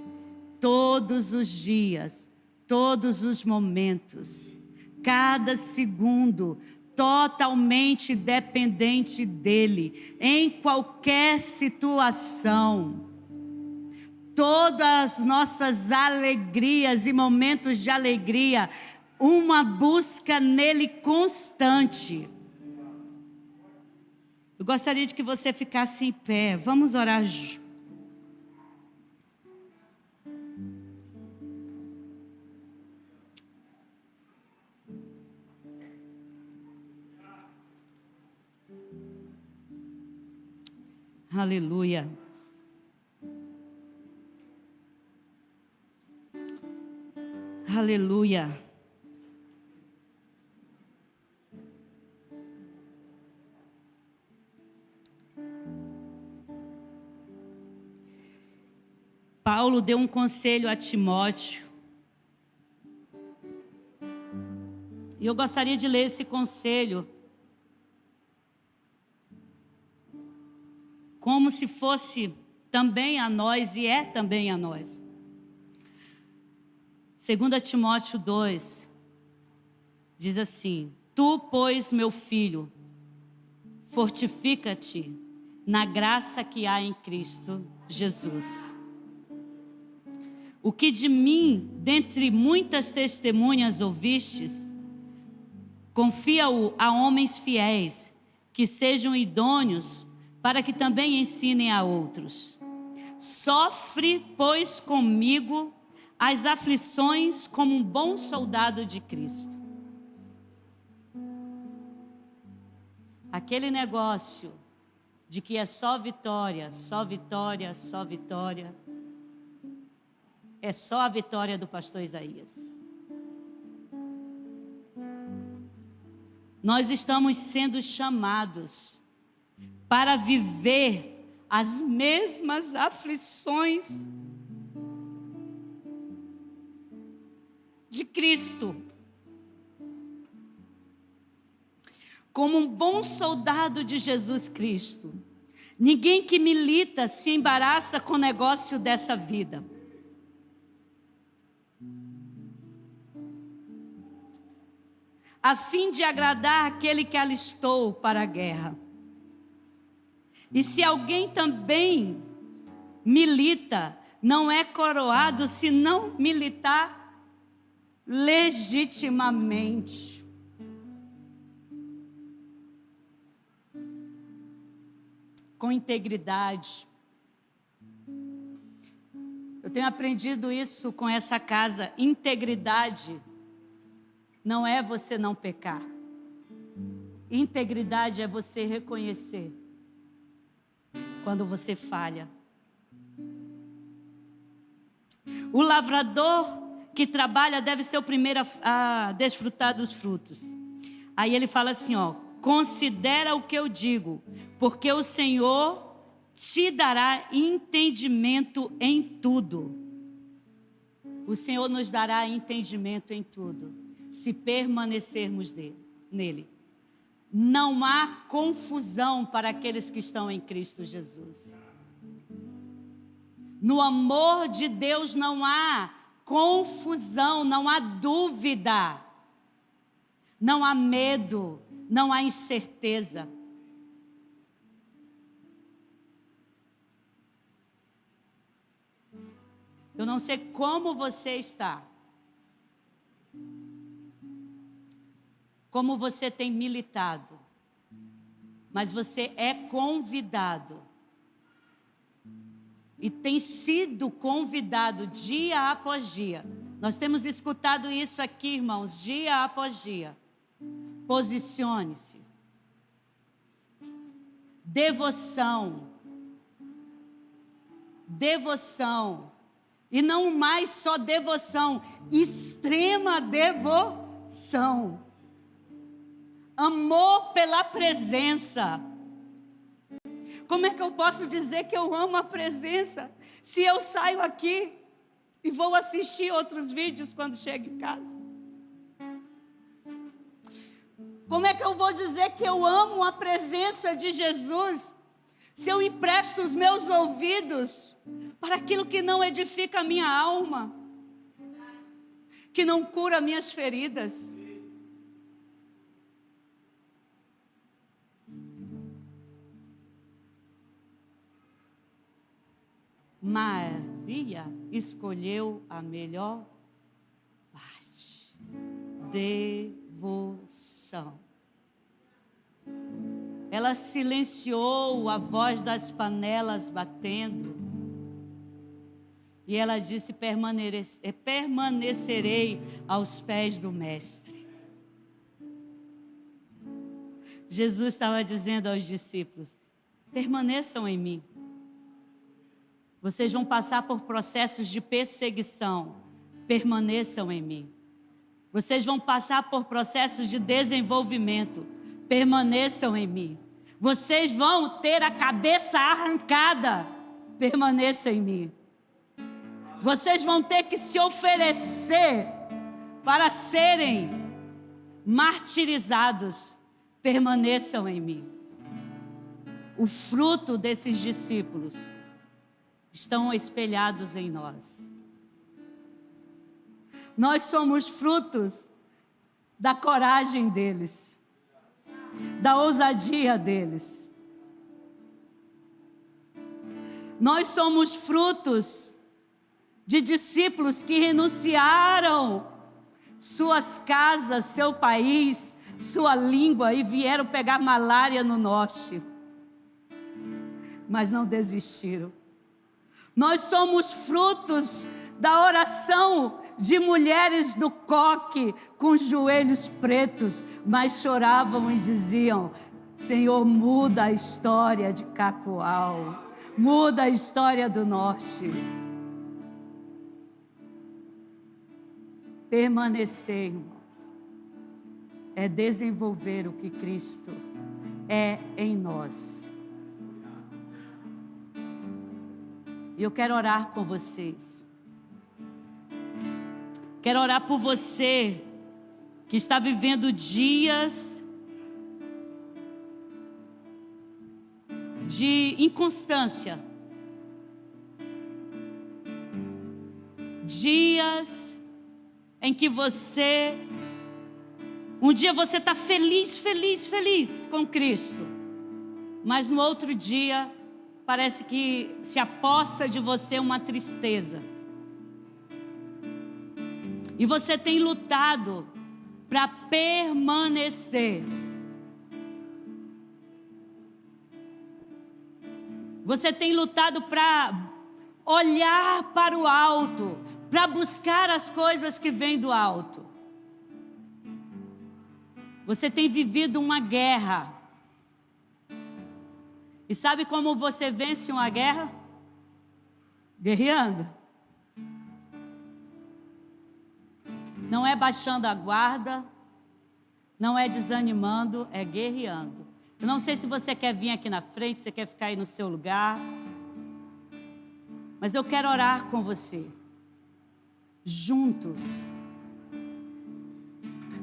todos os dias, todos os momentos, cada segundo, totalmente dependente dele, em qualquer situação. Todas as nossas alegrias e momentos de alegria, uma busca nele constante. Eu gostaria de que você ficasse em pé, vamos orar juntos. Aleluia. Aleluia. Paulo deu um conselho a Timóteo. E eu gostaria de ler esse conselho como se fosse também a nós, e é também a nós. 2 Timóteo 2, diz assim: Tu, pois, meu filho, fortifica-te na graça que há em Cristo Jesus. O que de mim, dentre muitas testemunhas ouvistes, confia-o a homens fiéis, que sejam idôneos, para que também ensinem a outros. Sofre, pois, comigo as aflições como um bom soldado de Cristo. Aquele negócio de que é só vitória, só vitória, só vitória, é só a vitória do pastor Isaías. Nós estamos sendo chamados para viver as mesmas aflições de Cristo. Como um bom soldado de Jesus Cristo. Ninguém que milita se embaraça com o negócio dessa vida. A fim de agradar aquele que alistou para a guerra. E se alguém também milita, não é coroado se não militar legitimamente. Com integridade. Eu tenho aprendido isso com essa casa. Integridade não é você não pecar. Integridade é você reconhecer quando você falha. O lavrador que trabalha deve ser o primeiro a desfrutar dos frutos. Aí ele fala assim, ó: considera o que eu digo, porque o Senhor te dará entendimento em tudo. O Senhor nos dará entendimento em tudo, se permanecermos nele. Não há confusão para aqueles que estão em Cristo Jesus. No amor de Deus não há confusão, não há dúvida, não há medo, não há incerteza. Eu não sei como você está, como você tem militado, mas você é convidado, e tem sido convidado dia após dia. Nós temos escutado isso aqui, irmãos, dia após dia. Posicione-se. Devoção. Devoção. E não mais só devoção, extrema devoção. Amor pela presença. Como é que eu posso dizer que eu amo a presença se eu saio aqui e vou assistir outros vídeos quando chego em casa? Como é que eu vou dizer que eu amo a presença de Jesus se eu empresto os meus ouvidos para aquilo que não edifica a minha alma, que não cura minhas feridas? Maria escolheu a melhor parte. Devoção. Ela silenciou a voz das panelas batendo. E ela disse: permanecerei aos pés do Mestre. Jesus estava dizendo aos discípulos: permaneçam em mim. Vocês vão passar por processos de perseguição. Permaneçam em mim. Vocês vão passar por processos de desenvolvimento. Permaneçam em mim. Vocês vão ter a cabeça arrancada. Permaneçam em mim. Vocês vão ter que se oferecer para serem martirizados. Permaneçam em mim. O fruto desses discípulos estão espelhados em nós. Nós somos frutos da coragem deles, da ousadia deles. Nós somos frutos de discípulos que renunciaram suas casas, seu país, sua língua e vieram pegar malária no norte, mas não desistiram. Nós somos frutos da oração de mulheres do coque com os joelhos pretos, mas choravam e diziam: Senhor, muda a história de Cacoal, muda a história do Norte. Permanecer, irmãos, é desenvolver o que Cristo é em nós. E eu quero orar com vocês. Quero orar por você que está vivendo dias de inconstância, dias em que um dia você está feliz com Cristo, mas no outro dia parece que se apossa de você uma tristeza. E você tem lutado para permanecer. Você tem lutado para olhar para o alto, para buscar as coisas que vêm do alto. Você tem vivido uma guerra. E sabe como você vence uma guerra? Guerreando. Não é baixando a guarda, não é desanimando, é guerreando. Eu não sei se você quer vir aqui na frente, se quer ficar aí no seu lugar, mas eu quero orar com você, juntos.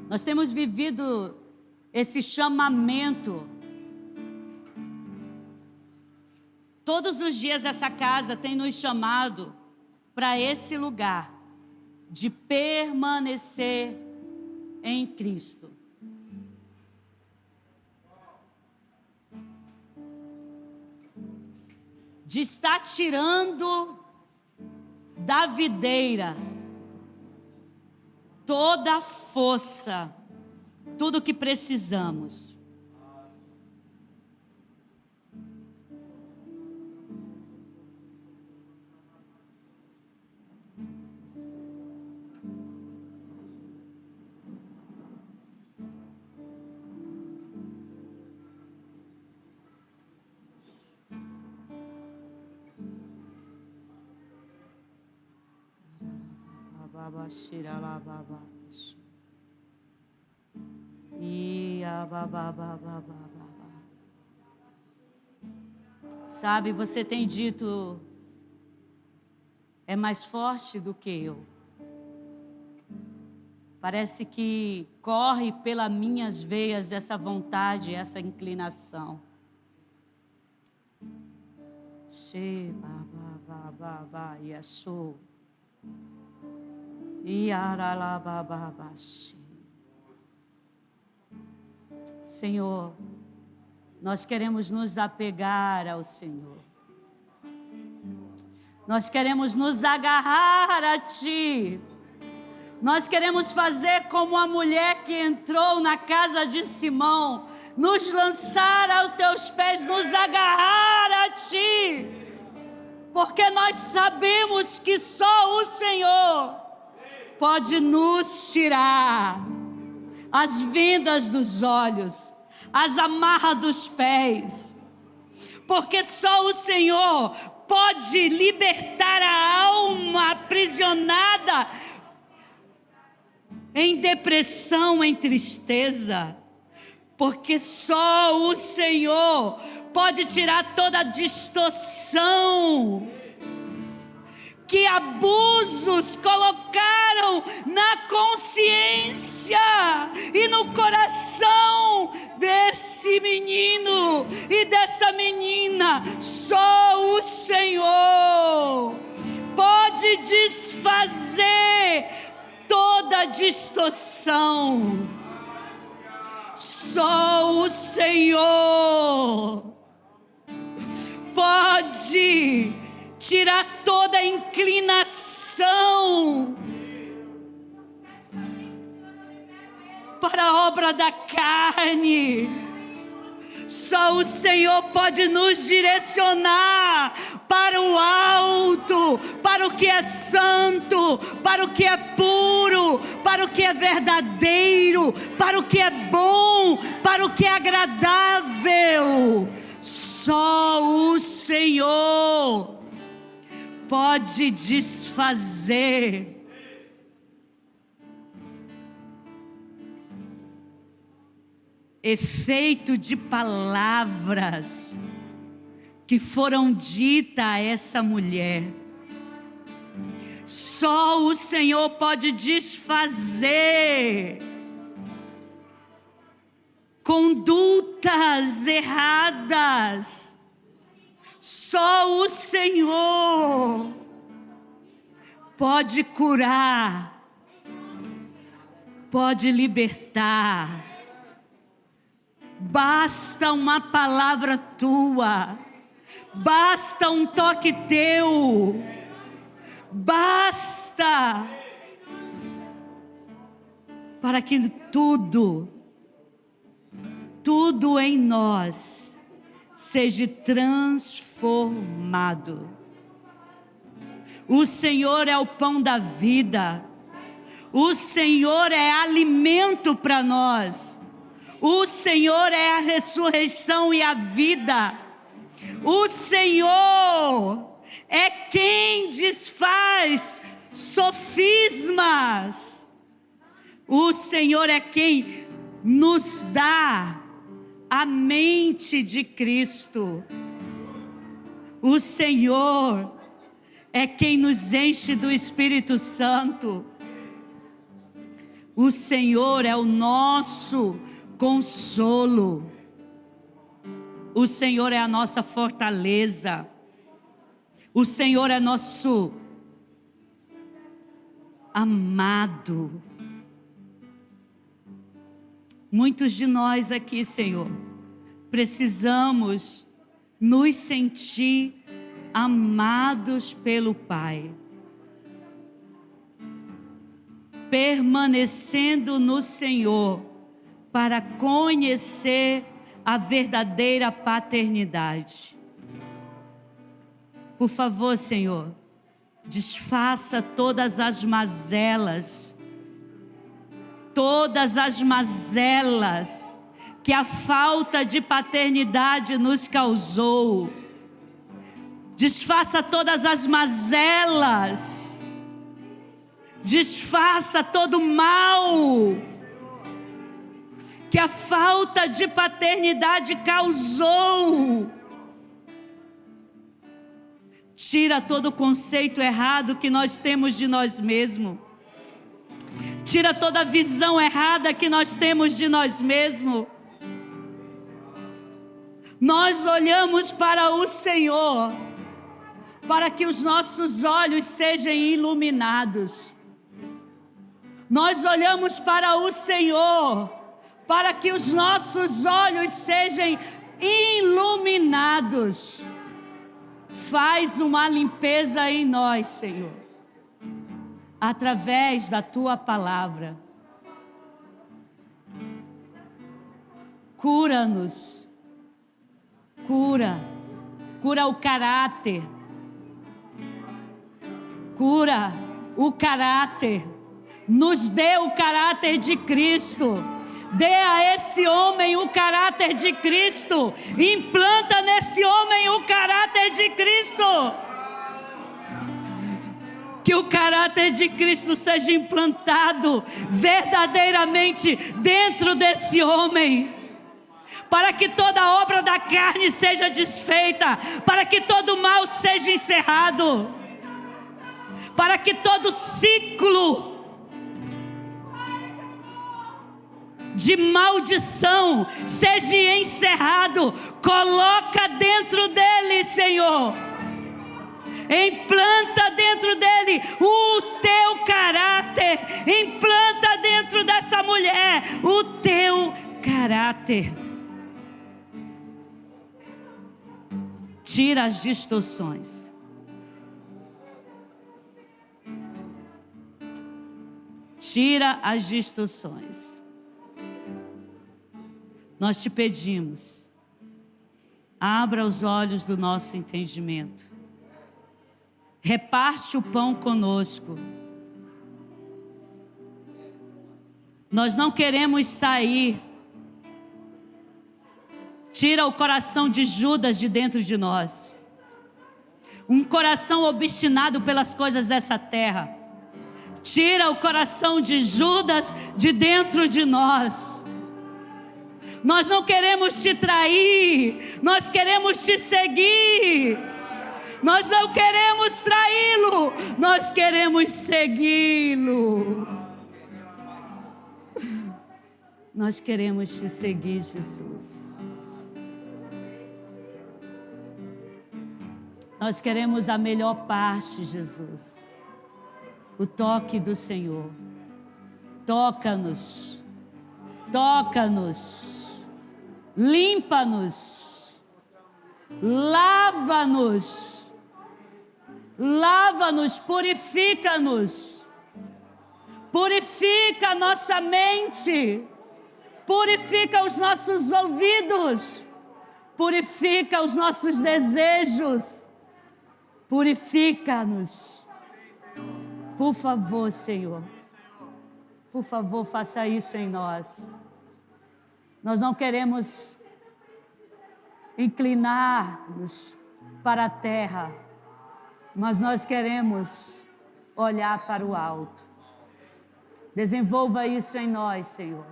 Nós temos vivido esse chamamento. Todos os dias essa casa tem nos chamado para esse lugar de permanecer em Cristo. De estar tirando da videira toda a força, tudo o que precisamos. Sabe, você tem dito, é mais forte do que eu. Parece que corre pelas minhas veias essa vontade, essa inclinação. Senhor, nós queremos nos apegar ao Senhor. Nós queremos nos agarrar a Ti. Nós queremos fazer como a mulher que entrou na casa de Simão, nos lançar aos Teus pés, nos agarrar a Ti, porque nós sabemos que só o Senhor pode nos tirar as vendas dos olhos, as amarras dos pés, porque só o Senhor pode libertar a alma aprisionada em depressão, em tristeza, porque só o Senhor pode tirar toda a distorção que abusos colocaram na consciência e no coração desse menino e dessa menina. Só o Senhor pode desfazer toda a distorção. Só o Senhor pode tirar toda a inclinação para a obra da carne, Só o Senhor pode nos direcionar para o alto, para o que é santo, para o que é puro, para o que é verdadeiro, para o que é bom, para o que é agradável. Só o Senhor pode desfazer efeito de palavras que foram ditas a essa mulher. Só o Senhor pode desfazer condutas erradas. Só o Senhor pode curar, pode libertar. Basta uma palavra tua, basta um toque teu, basta para que tudo em nós seja transformado. O Senhor é o pão da vida, o Senhor é alimento para nós. O Senhor é a ressurreição e a vida. O Senhor é quem desfaz sofismas. O Senhor é quem nos dá a mente de Cristo. O Senhor é quem nos enche do Espírito Santo. O Senhor é o nosso consolo. O Senhor é a nossa fortaleza. O Senhor é nosso amado. Muitos de nós aqui, Senhor, precisamos nos sentir amados pelo Pai, permanecendo no Senhor, para conhecer a verdadeira paternidade. Por favor, Senhor, desfaça todas as mazelas que a falta de paternidade nos causou. Desfaça todas as mazelas, desfaça todo o mal que a falta de paternidade causou. Tira todo o conceito errado que nós temos de nós mesmos. Tira toda a visão errada que nós temos de nós mesmos. Nós olhamos para o Senhor, para que os nossos olhos sejam iluminados. Nós olhamos para o Senhor, para que os nossos olhos sejam iluminados. Faz uma limpeza em nós, Senhor, através da Tua palavra. Cura-nos, cura o caráter, cura o caráter, nos dê o caráter de Cristo. Dê a esse homem o caráter de Cristo. Implanta nesse homem o caráter de Cristo. Que o caráter de Cristo seja implantado verdadeiramente dentro desse homem. Para que toda obra da carne seja desfeita. Para que todo mal seja encerrado. Para que todo ciclo de maldição seja encerrado. Coloca dentro dele, Senhor, implanta dentro dele o teu caráter, implanta dentro dessa mulher o teu caráter. Tira as distorções. Tira as distorções. Nós te pedimos, Abra os olhos do nosso entendimento. Reparte o pão conosco. Nós não queremos sair. Tira o coração de Judas de dentro de nós. Um coração obstinado pelas coisas dessa terra. Tira o coração de Judas de dentro de nós. Nós não queremos te trair. Nós queremos te seguir. Nós não queremos traí-lo. Nós queremos segui-lo. Nós queremos te seguir, Jesus. Nós queremos a melhor parte, Jesus. O toque do Senhor. Toca-nos. Toca-nos. Limpa-nos. Lava-nos. Lava-nos, purifica-nos. Purifica a nossa mente. Purifica os nossos ouvidos. Purifica os nossos desejos. Purifica-nos. Por favor, Senhor. Por favor, faça isso em nós. Nós não queremos inclinar-nos para a terra, mas nós queremos olhar para o alto. Desenvolva isso em nós, Senhor.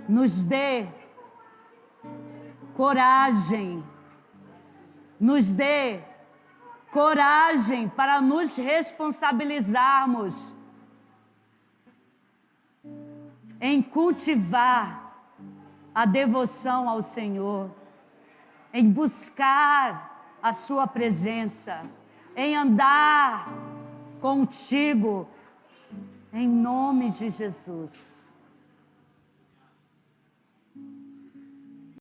Nos dê coragem. Nos dê coragem para nos responsabilizarmos em cultivar a devoção ao Senhor, em buscar a sua presença, em andar contigo, em nome de Jesus.